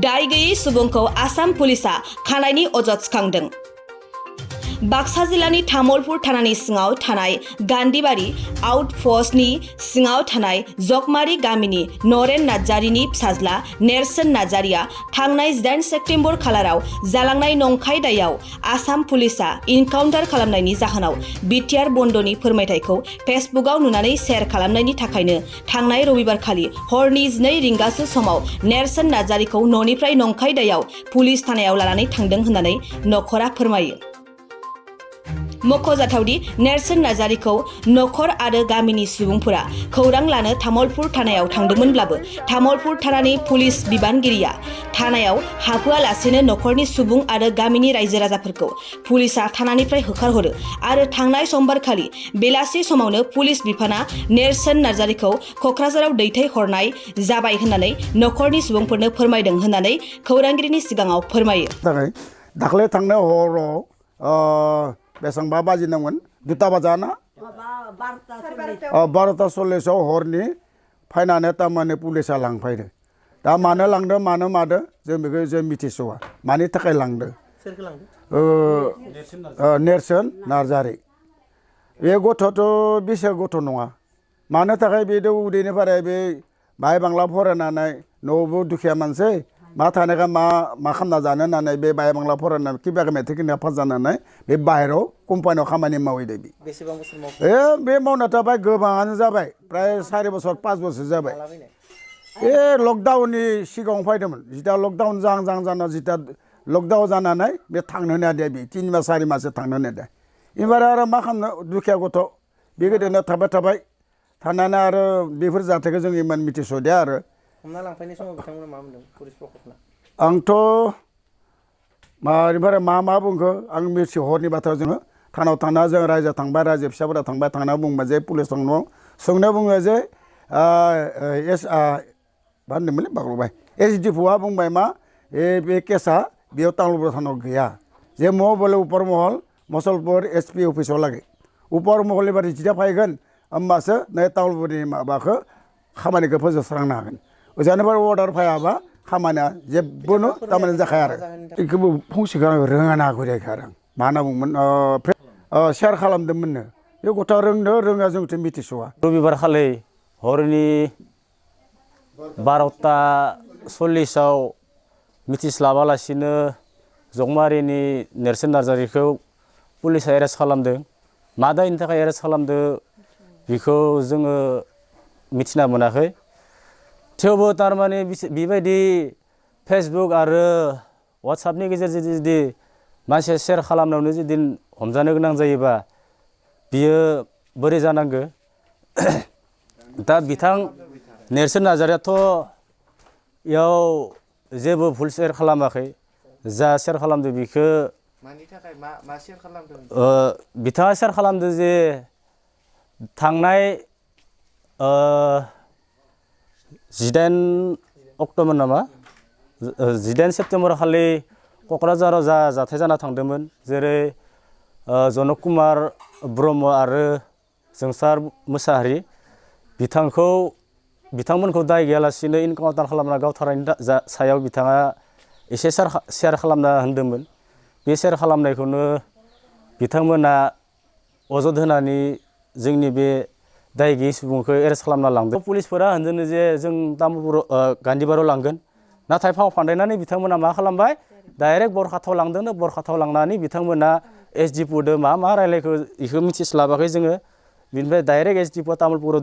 दाय गैयै सुबुंखौ आसाम पुलिसा खानायनि अजद थिखांदों। बाक्सा जिल्लानि तामुलपुर थानानि सिङाव थानाय गान्धीबारि आउटपस्टनि सिङाव थानाय जगमारी गामिनि नरेन नार्जारिनि फिसाज्ला नेरसोन नार्जारिया थांनाय 18 सेप्तेम्बर खालाराव जालांनाय नंखाय दायाव आसाम पुलिसा इनकाउन्टार खालामनायनि जाहोनाव बिटिआर बन्द'नि फोरमायथायखौ फेसबुकआव नुनानै शेयार खालामनायनि थाखायनो थांनाय रबिबारखालि हरनि 12 रिंगासो समाव नेरसोन नार्जारिखौ न'निफ्राय नंखाय दायाव पुलिस थानायाव लानानै थांदों होननानै नखरा फोरमायो। मख'जाथावदि नेरसोन नार्जारिखौ नखर आरो गामिनि सुबुंफोरा खौरां लानो तामुलपुर थानायाव थांदोंमोनब्लाबो तामुलपुर थानानि पुलिस बिबानगिरिया थानायाव हाबहोआलासेनो नखरनि सुबुं आरो गामिनि रायजो राजाफोरखौ पुलिसा थानानिफ्राय होखारहरो आरो थांनाय समबारखालि बेलासि समावनो पुलिस बिफाना नेरसोन नार्जारिखौ क'क्राझाराव दैथायहरनाय जाबाय होननानै नखरनि सुबुंफोरनो फोरमायदों होननानै खौरांगिरिनि सिगाङाव फोरमायो। दाख्लै थांनाय हराव बेसेबांबा बाजिनांगोन 2टा बाजाना 12:40 हरनि फैनानै तारमाने पुलिसा लांफैदो। दा मानो लांदो मानो मादो जों बेखौ जों मिथिस'आ मानि थाखाय लांदो। नेरसोन नार्जारि बे गथ'थ' बेसे गथ' नङा मानो थाखाय बे उदैनिफ्राय बे बाहाय बांला फरायनानै न'आवबो दुखिया मानसि मा थानायखा मा खालामना जानो होननानै बे बाहाय बांला फरायनानै किबा मेट्रिक पास जानानै बे बाहेराव कम्पानियाव खामानि मावहैदो बे मावना थाबाय गोबाङानो जाबाय प्राय 4 बोसोर 5 बोसोर जाबाय। बे लकडाउननि सिगाङाव फैदोंमोन जिता लकडाउन जाना जिता लकडाउन जानानै बे थांनो होनाया बे 3 मास 4 माससो थांनो होनाया एबार आरो मा खालामनो दुखिया गथ' बे गोदोनो थाबाय थानानै आरो बेफोर जाथायखौ जों इमान मिथिस'दिया आरो हमना लांफैनाय समाव बिथांमोना मा बुंदों पुलिस प्रशासना आंथ' मानिफ्राय मा बुंखो आं मिथि हरनि बाथ्रा जोङो थानाव थांना जों रायजो थांबाय रायजो फिसाफोरा थांबाय थांना बुंबाय जे पुलिस थांनो सोंनो बुङो जे मा होनदोंमोनलै बावबाय SDF'आ बुंबाय मा बे केसा बेयाव तामुलपुर थानाव गैया जे बले उपर महल मुसलपुर SP अफिसाव लागै उपर महलनिफ्राय जिता फैगोन होमबासो नै तामुलपुरनि माबाखौ खामानिखौ फोजोबस्रांनो हागोन। ओजानिफ्राय अर्डार फैयाबा खामानिया जेबोनो तारमाने जाखाया आरो बेखौबो फंसेखौ आं रोङा ना गुरैखा आरो मा होनना बुंमोन शेयार खालामदोंमोननो बे गथ'आ रोङा जोंथ' मिथिस'आ। रबिबार खालि हरनि 12:40 मिथिस्लाबालासिनो जगमारिनि नेरसोन नार्जारिखौ पुलिसा एरेस्ट खालामदों। मा दायनि थाखाय एरेस्ट खालामदों बेखौ जोङो मिथिना मोनाखै। थेवबो तारमाने बेबायदि फेसबुक आरो वाट्सएपनि गेजेरजों जुदि मानसिया शेयार खालामनायावनो जुदि हमजानो गोनां जायोबा बियो बोरै जानांगो। दा बिथां नेरसोन नार्जारियाथ' इयाव जेबो भुल शेयार खालामाखै जा शेयार खालामदों बेखौ मानि थाखाय मा शेयार खालामदों बिथाङा शेयार खालामदों जे थांनाय 18 अक्ट'बर नामा 18 सेप्तेम्बर खालि क'क्राझाराव जा जाथाय जाना थांदोंमोन जेरै जनक कुमार ब्रह्म आरो जोंसार मोसाहारि बिथांमोनखौ दाय गैयालासिनो इनकाउन्टार खालामना गावथारनायनि सायाव बिथाङा एसे शेयार खालामना होन्दोंमोन। बे शेयार खालामनायखौनो बिथांमोना अजद होनानै जोंनि बे दाय गैयै सुबुंखौ एरेस्ट खालामना लांदों। पुलिसफोरा होनदों जे जों तामुलपुर गान्धीबारियाव लांगोन नाथाय फाव फान्दायनानै बिथांमोना मा खालामबाय डाइरेक्ट बरखाथाव लांदोंनो बरखाथाव लांनानै बिथांमोना SDF'दो मा रायलायखो बेखौ मिथिस्लाबाखै जोङो बिनिफ्राय डाइरेक्ट SDF' तामुलपुराव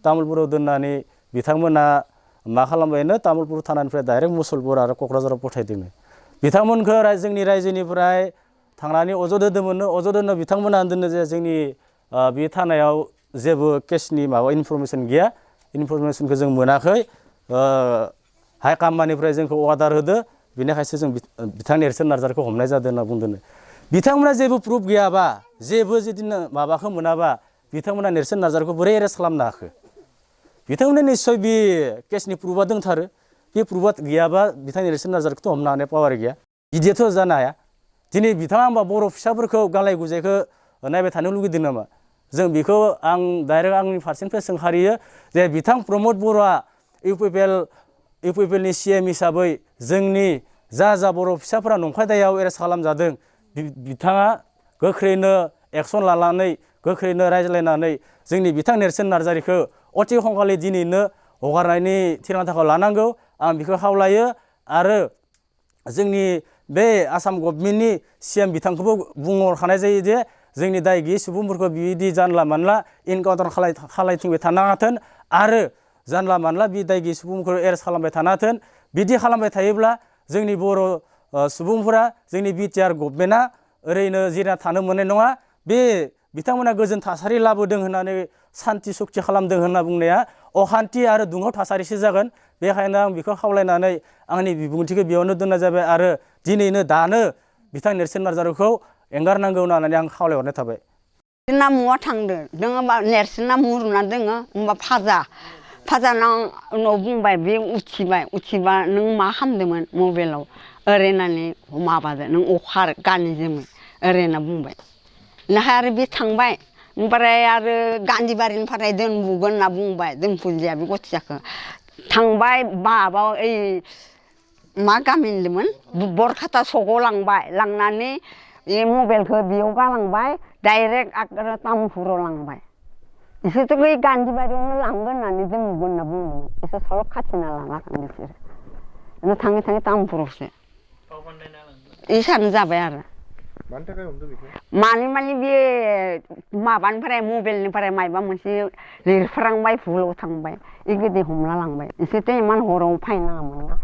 तामुलपुराव दोननानै बिथांमोना मा खालामबायनो तामुलपुर थानानिफ्राय डाइरेक्ट मुसलपुर आरो क'क्राझाराव पठायदोंनो। बिथांमोनखौ जोंनि रायजोनिफ्राय थांनानै अजद होनो बिथांमोना होनदोंनो जे जोंनि बे थानायाव जेबो केसनि माबा इनफरमेसन गैया इनफरमेसनखौ जों मोनाखै हाइ कामानिफ्राय जोंखौ अर्डार होदो बेनिखायसो जों बिथां नेरसोन नार्जारिखौ हमनाय जादों होनना बुंदों। बिथांमोना जेबो प्रुफ गैयाबा जेबो जुदि माबाखौ मोनाबा बिथांमोना नेरसोन नार्जारिखौ बोरै एरेस्ट खालामनो हाखो। बिथांमोना निस्सय बे केसनि प्रुफा दंथारो बे प्रुफा गैयाबा बिथां नेरसोन नार्जारिखौथ' हमनो हानाय पावार गैया बिदिथ' जानो हाया। दिनै बिथाङा होमबा बर' फिसाफोरखौ गालाय गुजायखौ नायबाय थानो लुगैदों नामा जों बेखौ आं डाइरेक्ट आंनि फारसेनिफ्राय सोंखारियो जे बिथां प्रमद बर'आ UPPL इउपिपिएलनि CM हिसाबै जोंनि जा बर' फिसाफोरा नंखाय दायाव एरेस्ट खालामजादों बिथाङा गोख्रैनो एक्सन लानानै गोख्रैनो रायज्लायनानै जोंनि बिथां नेर्सोन नार्जारिखौ अति संखालि दिनैनो हगारनायनि थिरांथाखौ लानांगौ आं बेखौ खावलायो आरो जोंनि बे आसाम गभर्नमेन्टनि CM बिथांखौबो बुंहरखानाय जायो जे जोंनि दाय गैयै सुबुंफोरखौ बिदि जानला मानला इनकाउन्टार खालायथिंबाय थानाङाथों आरो जानला मानला बि दाय गैयै सुबुंफोरखौ एरेस्ट खालामबाय थानाङाथों बिदि खालामबाय थायोब्ला जोंनि बर' सुबुंफोरा जोंनि BTR गभर्नमेन्टआ ओरैनो जिरायना थानो मोननाय नङा बे बिथांमोना गोजोन थासारि लाबोदों होननानै सान्ति सुक्ति खालामदों होनना बुंनाया अखान्थि आरो दुंहाव थासारिसो जागोन बेखायनो आं बेखौ खावलायनानै आंनि बिबुंथिखौ बेयावनो दोननाय जाबाय आरो दिनैनो दानो बिथां नेर्सोन नार्जारिखौ एंगारनांगौ होननानै आं खावलायहरनाय थाबाय ना मुवा थांदो दोङो नेर्सोना मुरुना दोङो होमबा फाजानाव उनाव बुंबाय बे उथिबा नों मा खालामदोंमोन मबाइलाव ओरैनानै माबादो नों अखा गानै जोमै ओरैना बुंबाय नाथाय आरो बे थांबाय ओमफ्राय आरो गान्धीबारिनिफ्राय दोनबुगोन होनना बुंबाय दोनफुजिया बे गथियाखौ थांबाय माबा ओइ मा गामिनिमोन बरखाता सगाव लांनानै बे मबाइलखौ बेयाव गालांबाय डाइरेक्ट आरो तामुलपुराव लांबाय बिसोरथ' बै गान्धीबारियावनो लांगोन होननानै दोनबुगोन होनना बुंदोंमोन बिसोर सल' खाथिना लाना थांदों बिसोरो थाङै तामुलपुरावसो इसानो जाबाय आरो मानि थाखाय हमदो बेखौ माने बे माबानिफ्राय मबाइलनिफ्राय माबा मोनसे लिरफ्रांबाय भुलाव थांबाय बे गोदो हमना लांबाय बिसोरथ' इमान हराव फैनाङामोन ना